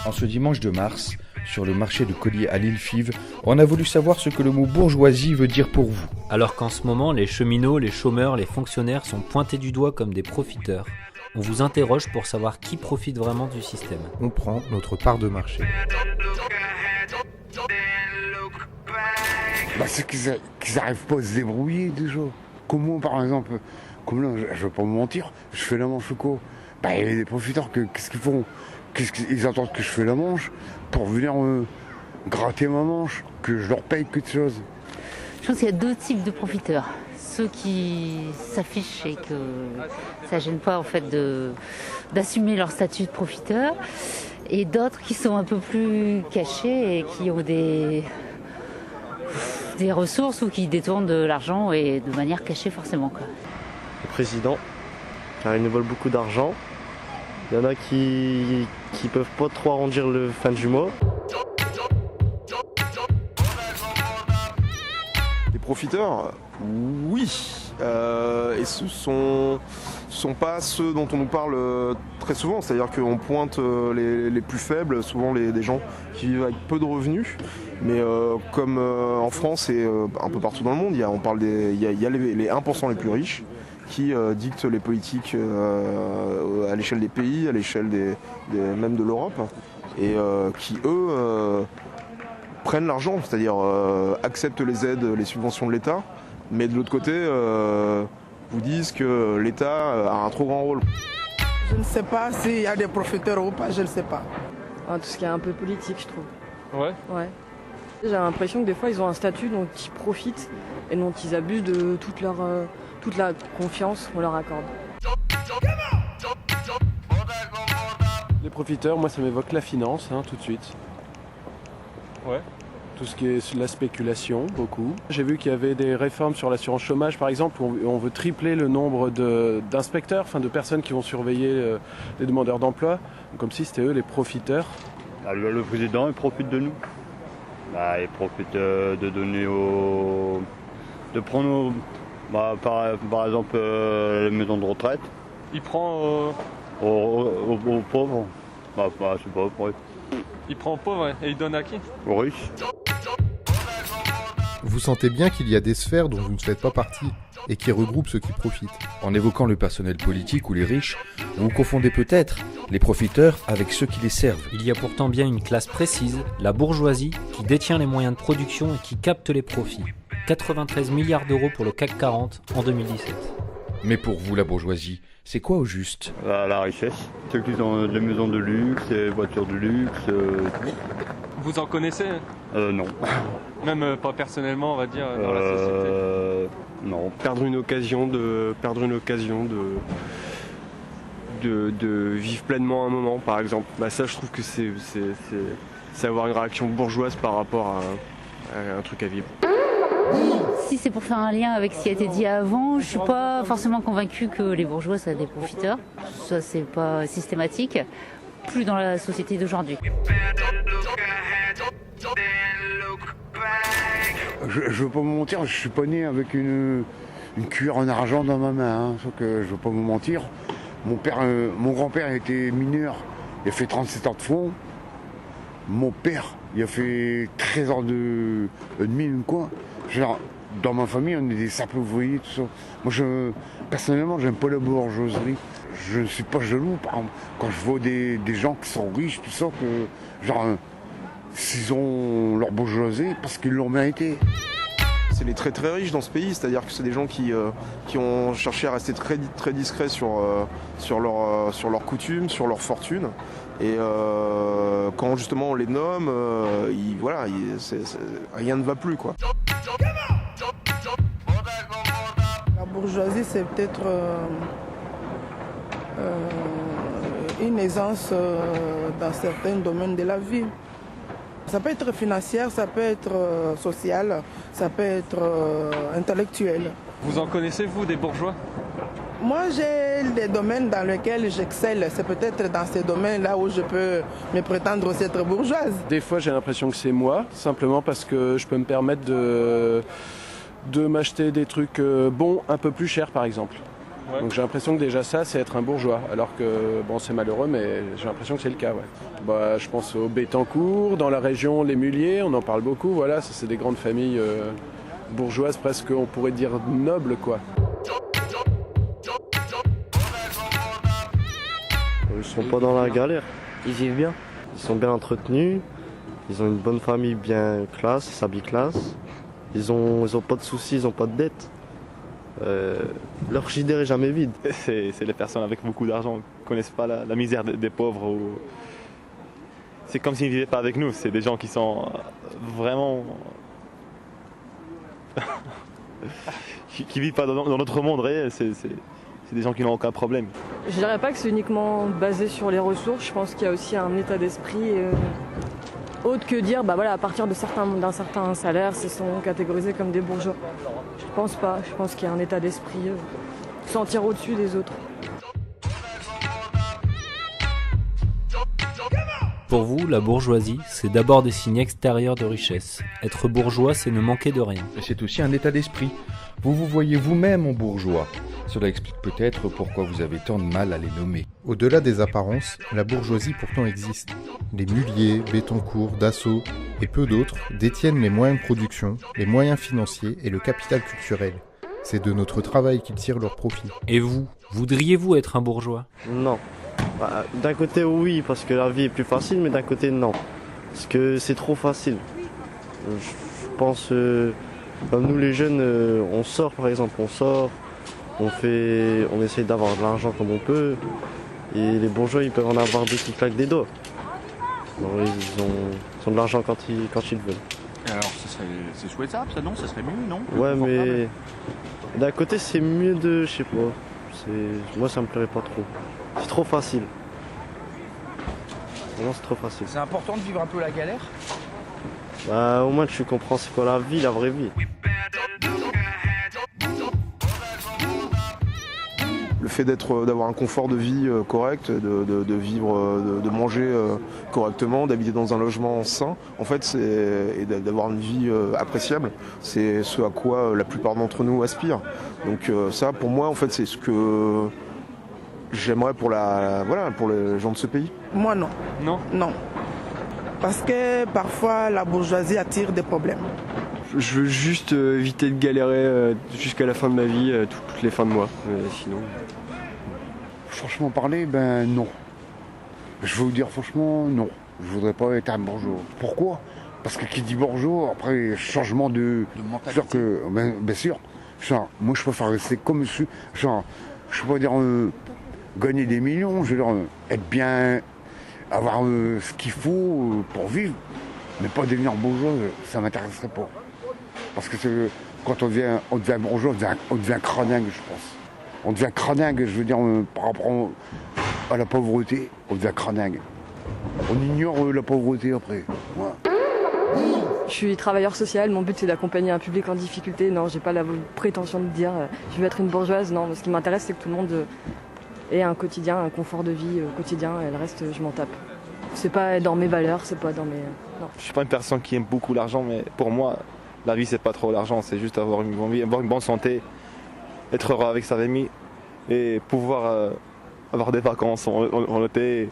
En ce dimanche de mars, sur le marché de Collier à l'Île-Five, on a voulu savoir ce que le mot bourgeoisie veut dire pour vous. Alors qu'en ce moment, les cheminots, les chômeurs, les fonctionnaires sont pointés du doigt comme des profiteurs, on vous interroge pour savoir qui profite vraiment du système. On prend notre part de marché. C'est qu'ils n'arrivent pas à se débrouiller déjà. Comme moi par exemple, comme là, je vais pas me mentir, je fais la manche ou quoi. Il y a des profiteurs, qu'est-ce qu'ils font? Ils attendent que je fais la manche pour venir gratter ma manche, que je leur paye quelque chose. Je pense qu'il y a deux types de profiteurs. Ceux qui s'affichent et que ça gêne pas en fait d'assumer leur statut de profiteur, et d'autres qui sont un peu plus cachés et qui ont des ressources ou qui détournent de l'argent et de manière cachée forcément, quoi. Le président, car il nous vole beaucoup d'argent. Il y en a qui peuvent pas trop arrondir le fin du mois. Les profiteurs, oui. Et ce sont pas ceux dont on nous parle très souvent. C'est-à-dire qu'on pointe les plus faibles, souvent des gens qui vivent avec peu de revenus. Mais comme en France et un peu partout dans le monde, il y a les 1% les plus riches qui dictent les politiques à l'échelle des pays, à l'échelle même de l'Europe, et qui, eux, prennent l'argent, c'est-à-dire acceptent les aides, les subventions de l'État, mais de l'autre côté, vous disent que l'État a un trop grand rôle. Je ne sais pas s'il y a des profiteurs ou pas, je ne sais pas. Tout ce qui est un peu politique, je trouve. Ouais. J'ai l'impression que des fois, ils ont un statut dont ils profitent et dont ils abusent de toute la confiance qu'on leur accorde. Les profiteurs, moi ça m'évoque la finance, tout de suite. Ouais. Tout ce qui est la spéculation, beaucoup. J'ai vu qu'il y avait des réformes sur l'assurance chômage, par exemple, où on veut tripler le nombre d'inspecteurs, de personnes qui vont surveiller les demandeurs d'emploi, comme si c'était eux les profiteurs. Le président, il profite de nous. Il profite de donner de prendre par exemple les maisons de retraite. Il prend aux pauvres. C'est pauvre, oui. Il prend aux pauvres et il donne à qui? Aux riches. Vous sentez bien qu'il y a des sphères dont vous ne faites pas partie et qui regroupent ceux qui profitent. En évoquant le personnel politique ou les riches, vous confondez peut-être les profiteurs avec ceux qui les servent. Il y a pourtant bien une classe précise, la bourgeoisie, qui détient les moyens de production et qui capte les profits. 93 milliards d'euros pour le CAC 40 en 2017. Mais pour vous, la bourgeoisie, c'est quoi au juste? La richesse. Ceux qui ont des maisons de luxe, des voitures de luxe. Vous en connaissez? Non. Même pas personnellement, on va dire, dans la société? Non. Perdre une occasion de vivre pleinement un moment, par exemple. Ça, je trouve que c'est avoir une réaction bourgeoise par rapport à un truc à vivre. Si c'est pour faire un lien avec ce qui a été dit avant, je suis pas forcément convaincue que les bourgeois soient des profiteurs. Ça, c'est pas systématique. Plus dans la société d'aujourd'hui. Je veux pas me mentir, je suis pas né avec une cuillère en argent dans ma main. Sauf que je veux pas me mentir. Mon grand-père était mineur, il a fait 37 ans de front. Mon père, il a fait 13 ans de mine, quoi. Genre, dans ma famille, on est des simples ouvriers, tout ça. Moi, personnellement, j'aime pas la bourgeoisie. Je ne suis pas jaloux, par exemple, quand je vois des gens qui sont riches, tout ça, que, genre, s'ils ont leur bourgeoisie, parce qu'ils l'ont mérité. C'est les très très riches dans ce pays, c'est-à-dire que c'est des gens qui ont cherché à rester très, très discrets sur leurs coutumes, sur leurs fortunes. Et quand justement on les nomme, rien ne va plus, quoi. La bourgeoisie, c'est peut-être une aisance dans certains domaines de la vie. Ça peut être financière, ça peut être social, ça peut être intellectuel. Vous en connaissez, vous, des bourgeois? Moi, j'ai des domaines dans lesquels j'excelle. C'est peut-être dans ces domaines-là où je peux me prétendre aussi être bourgeoise. Des fois, j'ai l'impression que c'est moi, simplement parce que je peux me permettre de m'acheter des trucs bons un peu plus chers, par exemple. Ouais. Donc j'ai l'impression que déjà ça, c'est être un bourgeois. Alors que, bon, c'est malheureux, mais j'ai l'impression que c'est le cas, ouais. Bah, je pense au Bettencourt, dans la région, les Mulliers, on en parle beaucoup, voilà. Ça, c'est des grandes familles bourgeoises, presque, on pourrait dire nobles, quoi. Ils sont pas dans la galère, ils vivent bien. Ils sont bien entretenus, ils ont une bonne famille bien classe, ils s'habillent classe. Ils ont pas de soucis, ils ont pas de dettes. Leur frigidaire est jamais vide. C'est les personnes avec beaucoup d'argent qui connaissent pas la misère des pauvres. C'est comme s'ils ne vivaient pas avec nous. C'est des gens qui sont vraiment... qui vivent pas dans notre monde réel. C'est des gens qui n'ont aucun problème. Je dirais pas que c'est uniquement basé sur les ressources. Je pense qu'il y a aussi un état d'esprit autre que dire bah voilà, à partir d'un certain salaire, ils sont catégorisés comme des bourgeois. Je pense pas. Je pense qu'il y a un état d'esprit sentir au-dessus des autres. Pour vous, la bourgeoisie, c'est d'abord des signes extérieurs de richesse. Être bourgeois, c'est ne manquer de rien. Et c'est aussi un état d'esprit. Vous vous voyez vous-même en bourgeois. Cela explique peut-être pourquoi vous avez tant de mal à les nommer. Au-delà des apparences, la bourgeoisie pourtant existe. Les Mulliers, Bettencourt, Dassault et peu d'autres détiennent les moyens de production, les moyens financiers et le capital culturel. C'est de notre travail qu'ils tirent leur profit. Et vous, voudriez-vous être un bourgeois ? Non. Bah, d'un côté oui, parce que la vie est plus facile, mais d'un côté non. Parce que c'est trop facile. Je pense, comme nous les jeunes, on sort par exemple, on essaie d'avoir de l'argent comme on peut. Et les bourgeois, ils peuvent en avoir deux qui claquent des doigts. Alors, ils ont de l'argent quand ils veulent. Alors, c'est souhaitable ça, non ? Ça serait mieux, non ? Ouais, mais d'un côté, c'est mieux de, je sais pas. Moi, ça me plairait pas trop. C'est trop facile. Non, c'est trop facile. C'est important de vivre un peu la galère ? Bah, au moins, tu comprends c'est quoi la vie, la vraie vie. Le fait d'avoir un confort de vie correct, de vivre, de manger correctement, d'habiter dans un logement sain, en fait, et d'avoir une vie appréciable, c'est ce à quoi la plupart d'entre nous aspirent. Donc ça, pour moi, en fait, c'est ce que j'aimerais pour les gens de ce pays. Moi, non. Non ? Non. Parce que parfois, la bourgeoisie attire des problèmes. Je veux juste éviter de galérer jusqu'à la fin de ma vie, toutes les fins de mois. Sinon... Franchement parler, ben non. Je vais vous dire franchement, non. Je voudrais pas être un bourgeois. Pourquoi ? Parce que qui dit bourgeois, après changement de mentalité. Bien sûr. Genre, moi je préfère rester comme je suis. Genre, je peux pas dire gagner des millions, je veux dire être bien, avoir ce qu'il faut pour vivre, mais pas devenir bourgeois, ça m'intéresserait pas. Parce que quand on devient bourgeois, on devient crâningue, je pense. On devient crâningue, je veux dire, par rapport à la pauvreté, on devient crâningue. On ignore la pauvreté après. Ouais. Je suis travailleur social, mon but c'est d'accompagner un public en difficulté. Non, j'ai pas la prétention de dire je veux être une bourgeoise. Non, ce qui m'intéresse c'est que tout le monde ait un quotidien, un confort de vie quotidien, et le reste je m'en tape. C'est pas dans mes valeurs, c'est pas dans mes... Non. Je suis pas une personne qui aime beaucoup l'argent, mais pour moi, la vie c'est pas trop l'argent, c'est juste avoir une bonne vie, avoir une bonne santé, être heureux avec sa famille et pouvoir avoir des vacances en été,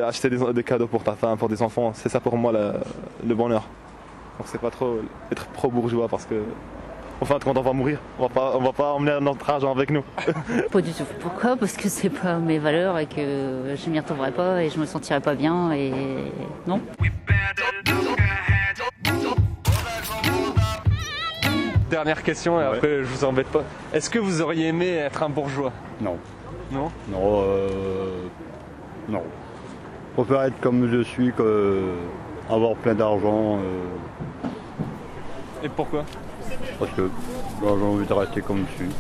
acheter des cadeaux pour ta femme, pour des enfants. C'est ça pour moi le bonheur. Donc c'est pas trop être pro-bourgeois parce que enfin quand on va mourir, on va pas emmener notre argent avec nous. Pas du tout. Pourquoi ? Parce que c'est pas mes valeurs et que je m'y retrouverai pas et je me sentirai pas bien et non. Dernière question et après je vous embête pas. Est-ce que vous auriez aimé être un bourgeois ? Non. Non ? Non. Non. Je préfère être comme je suis qu'avoir plein d'argent. Et pourquoi ? Parce que j'ai envie de rester comme je suis.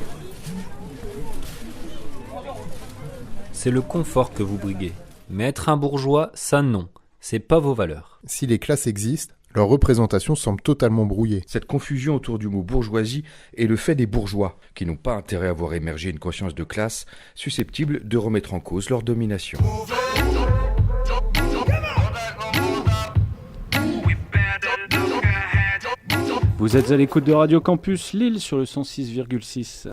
C'est le confort que vous briguez. Mais être un bourgeois, ça non. C'est pas vos valeurs. Si les classes existent, leur représentation semble totalement brouillée. Cette confusion autour du mot bourgeoisie est le fait des bourgeois, qui n'ont pas intérêt à voir émerger une conscience de classe susceptible de remettre en cause leur domination. Vous êtes à l'écoute de Radio Campus Lille sur le 106,6.